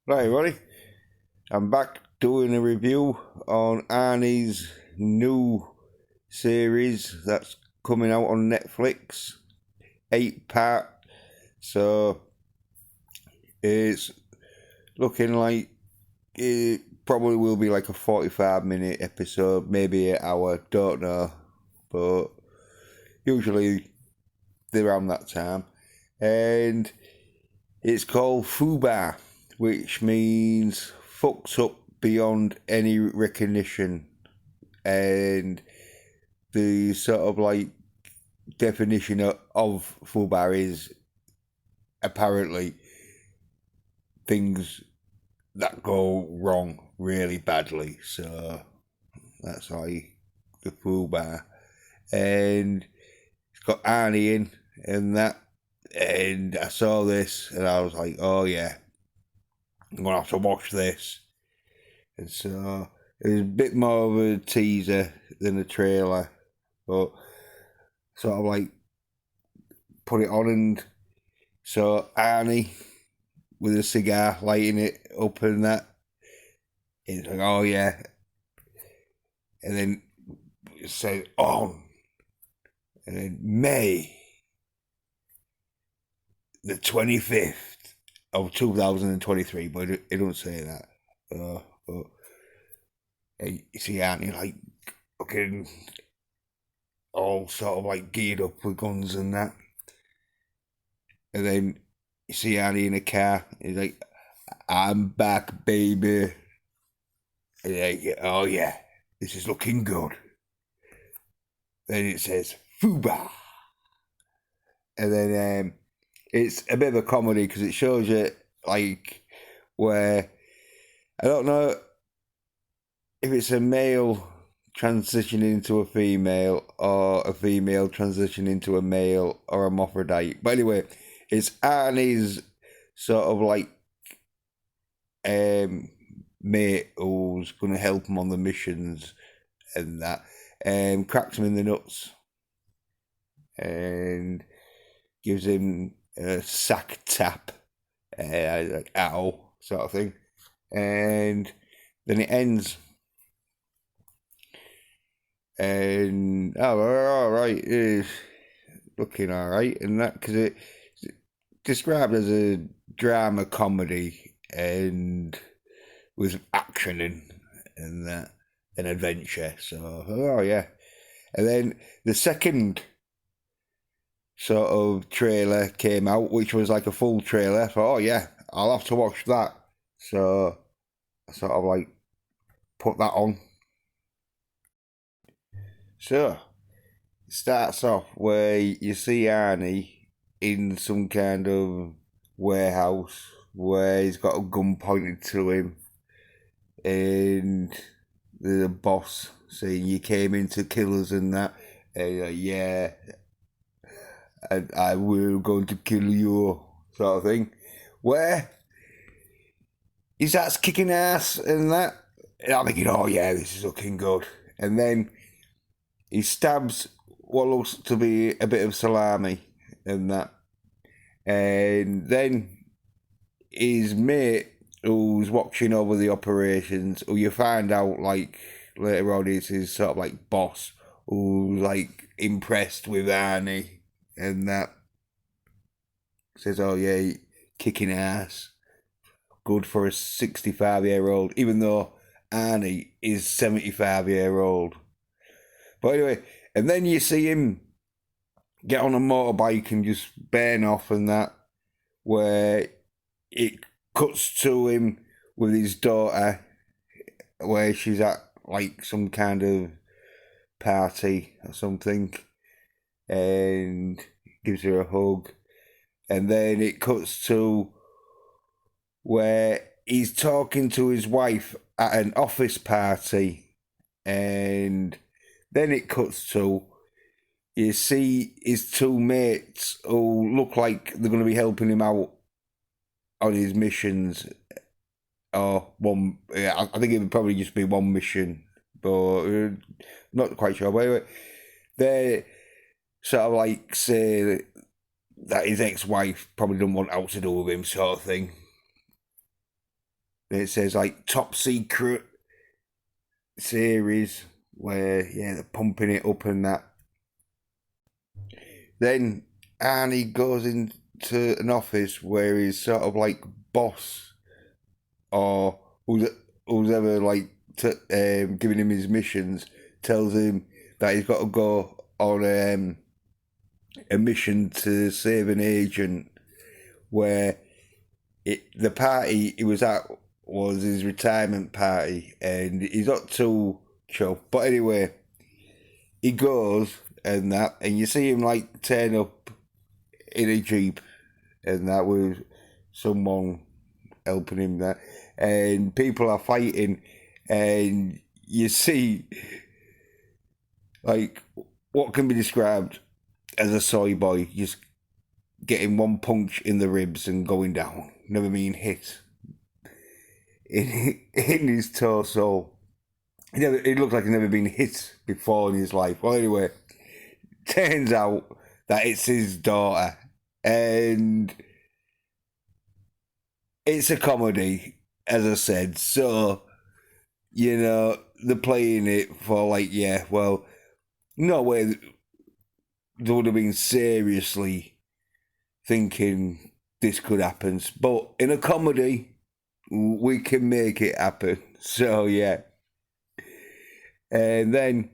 Right, everybody. I'm back doing a review on Arnie's new series that's coming out on Netflix. 8 part. So it's looking like it probably will be like a 45-minute episode, maybe an hour, don't know. But usually they're around that time. And it's called FUBAR, which means fucked up beyond any recognition. And the sort of like definition of FUBAR is apparently things that go wrong really badly. So that's like the FUBAR. And it's got Arnie in and that. And I saw this and I was like, oh yeah, I'm going to have to watch this. And so it was a bit more of a teaser than a trailer, but sort of like put it on, and so Arnie with a cigar lighting it up and that. It's like, oh yeah. And then it said on. And then May the 25th of 2023, but it don't say that. But you see Arnie like looking all sort of like geared up with guns and that. And then you see Annie in a car. He's like, I'm back, baby. And like, oh yeah, this is looking good. Then it says, FUBAR. And then it's a bit of a comedy because it shows you, like, where, I don't know if it's a male transitioning into a female or a female transitioning into a male or a hermaphrodite. But anyway, it's Arnie's sort of like mate who's going to help him on the missions and that, cracks him in the nuts and gives him a sack tap, like ow sort of thing, and then it ends. And we're all right, it's looking all right, and that because it's described as a drama comedy and with action in and that an adventure. So oh yeah, and then the second sort of trailer came out, which was like a full trailer. So oh yeah, I'll have to watch that. So I sort of like put that on. So it starts off where you see Arnie in some kind of warehouse where he's got a gun pointed to him, and the boss saying you came in to kill us and that. And like, yeah, and I will going to kill you, sort of thing. Where he starts kicking ass and that. And I'm thinking, oh yeah, this is looking good. And then he stabs what looks to be a bit of salami and that. And then his mate, who's watching over the operations, who you find out like later on is his sort of like boss, who's like impressed with Arnie and that, says, oh yeah, kicking ass, good for a 65-year-old, even though Arnie is 75-year-old. But anyway, and then you see him get on a motorbike and just burn off and that, where it cuts to him with his daughter, where she's at like some kind of party or something, and gives her a hug. And then it cuts to where he's talking to his wife at an office party, and then it cuts to you see his two mates who look like they're going to be helping him out on his missions. Or one, yeah, I think it would probably just be one mission, but not quite sure. But anyway, they sort of like say that his ex-wife probably doesn't want out to do with him, sort of thing. it says like top secret series where they're pumping it up and that. Then Arnie goes into an office where he's sort of like boss or who's ever like giving him his missions tells him that he's got to go on a mission to save an agent where the party he was at was his retirement party and he's not too chuffed. But anyway, he goes and that, and you see him like turn up in a jeep and that with someone helping him there, and people are fighting, and you see like what can be described as a soy boy just getting one punch in the ribs and going down, never being hit in his torso. It looks like he's never been hit before in his life. Well, anyway, turns out that it's his daughter, and it's a comedy, as I said. So, they're playing it for like, no way they would have been seriously thinking this could happen. But in a comedy, we can make it happen. So, yeah. And then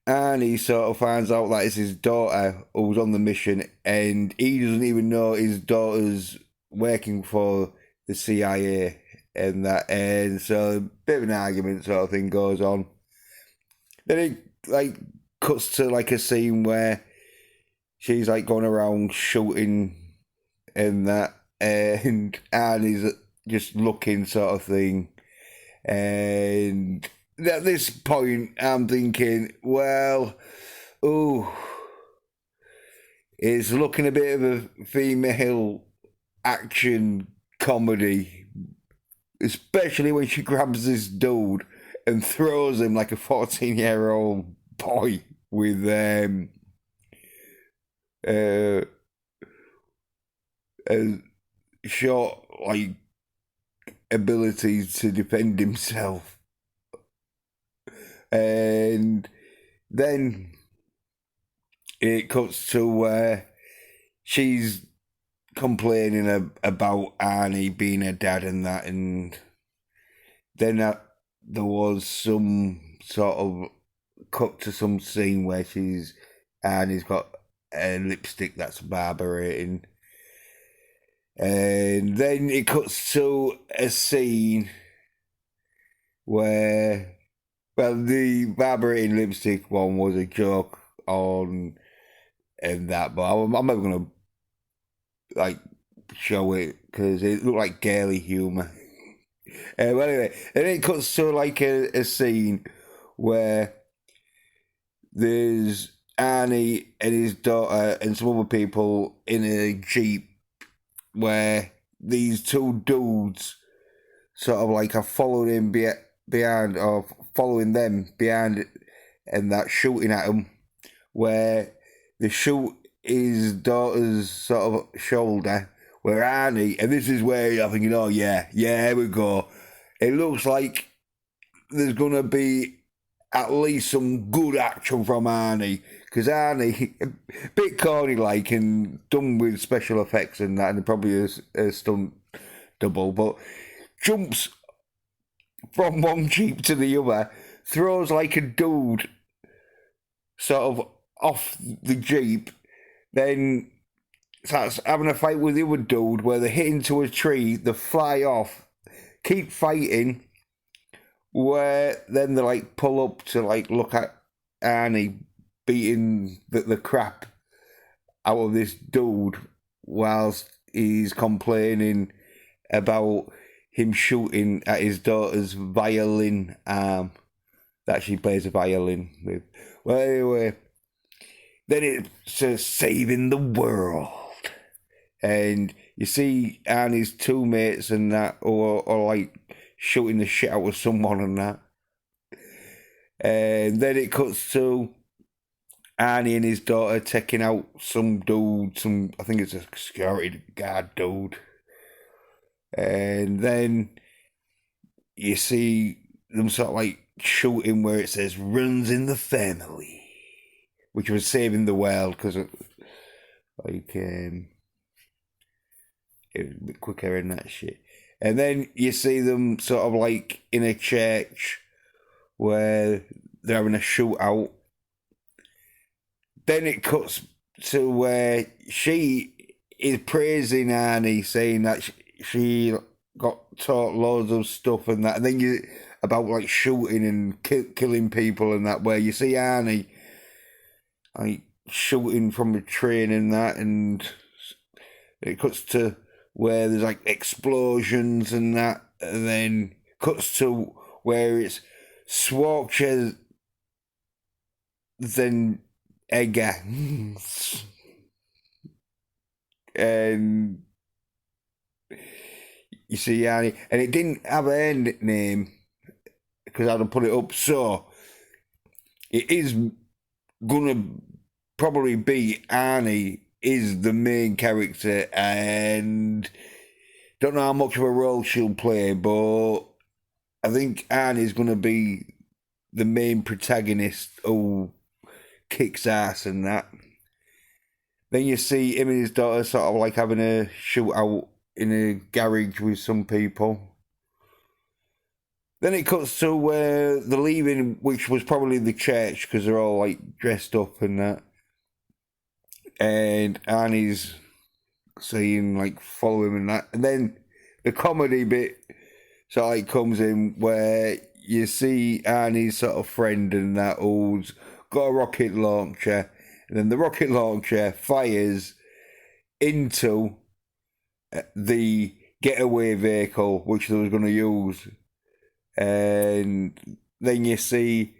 Arnie sort of finds out that it's his daughter who's on the mission, and he doesn't even know his daughter's working for the CIA and that. And so a bit of an argument sort of thing goes on. Then it like cuts to like a scene where she's like going around shooting and that, and Arnie's just looking sort of thing. And at this point, I'm thinking, well, it's looking a bit of a female action comedy, especially when she grabs this dude and throws him like a 14-year-old boy with a short like ability to defend himself. And then it cuts to where she's complaining about Arnie being a dad and that, and then there was some sort of cut to some scene where Arnie's got a lipstick that's vibrating, and then it cuts to a scene where, well, the vibrating lipstick one was a joke on and that, but I'm never gonna like show it because it looked like girly humour. Well, anyway, and then it cuts to like a scene where there's Arnie and his daughter and some other people in a jeep where these two dudes sort of like are following him behind, or following them behind, and that shooting at him, where they shoot his daughter's sort of shoulder, where Arnie, and this is where you're thinking, oh yeah, here we go. It looks like there's going to be at least some good action from Arnie, because Arnie, a bit corny like and done with special effects and that, and probably a stunt double, but jumps from one jeep to the other, throws like a dude sort of off the jeep, then starts having a fight with the other dude where they hit into a tree, they fly off, keep fighting, where then they like pull up to like look at Arnie beating the crap out of this dude whilst he's complaining about him shooting at his daughter's violin arm that she plays a violin with. Well, anyway, then it's saving the world. And you see Arnie's two mates and that, or like shooting the shit out of someone and that. And then it cuts to Arnie and his daughter taking out some dude, I think it's a security guard dude. And then you see them sort of like shooting where it says "runs in the family," which was saving the world because like it was a bit quicker in that shit. And then you see them sort of like in a church where they're having a shootout. Then it cuts to where she is praising Arnie, saying that she got taught loads of stuff and that. And then you about like shooting and killing people and that, where you see Arnie like shooting from a train and that, and it cuts to where there's like explosions and that, and then cuts to where it's Schwarzenegger then Egger and you see Arnie, and it didn't have an end name because I had to put it up, so it is gonna probably be Arnie is the main character, and don't know how much of a role she'll play, but I think Arnie's gonna be the main protagonist who kicks ass and that. Then you see him and his daughter sort of like having a shootout in a garage with some people. Then it cuts to where they're leaving, which was probably the church because they're all like dressed up and that. And Arnie's saying like follow him and that. And then the comedy bit sort of like comes in where you see Arnie's sort of friend and that who's got a rocket launcher. And then the rocket launcher fires into the getaway vehicle which they was going to use. And then you see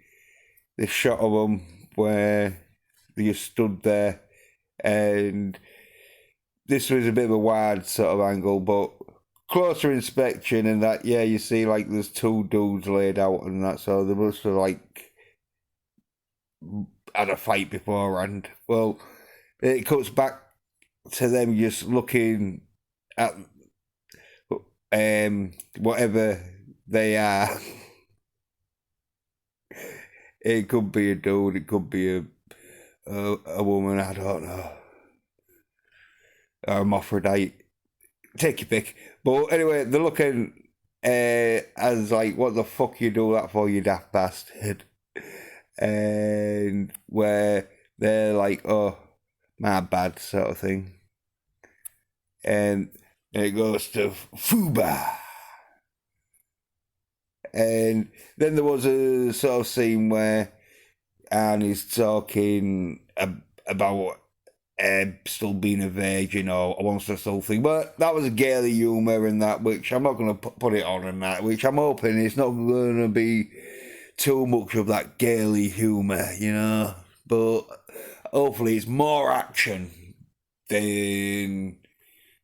the shot of them where they stood there. And this was a bit of a wide sort of angle, but closer inspection and that, yeah, you see like there's two dudes laid out and that, so they must have like had a fight beforehand. Well, it cuts back to them just looking at whatever they are. It could be a dude, it could be a woman, I don't know. Or a hermaphrodite. Take your pick. But anyway, they're looking as like, what the fuck you do that for, you daft bastard? And where they're like, oh, my bad, sort of thing. And it goes to FUBAR. And then there was a sort of scene where Arnie's talking about still being a virgin or wants to still thing, but that was a girly humour and that, which I'm not going to put it on and that, which I'm hoping it's not going to be too much of that girly humour, you know, but hopefully it's more action than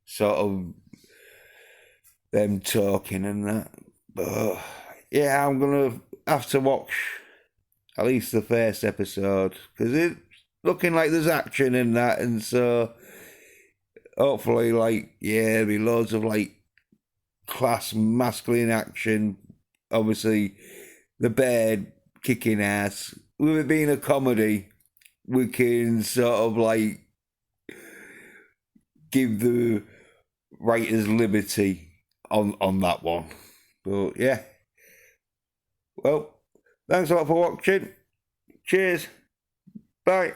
sort of them talking and that. But yeah, I'm going to have to watch at least the first episode because it's looking like there's action in that, and so hopefully, like, yeah, there'll be loads of like class masculine action. Obviously, the bed kicking ass. With it being a comedy, we can sort of like give the writers liberty on that one. But yeah, well, thanks a lot for watching. Cheers. Bye.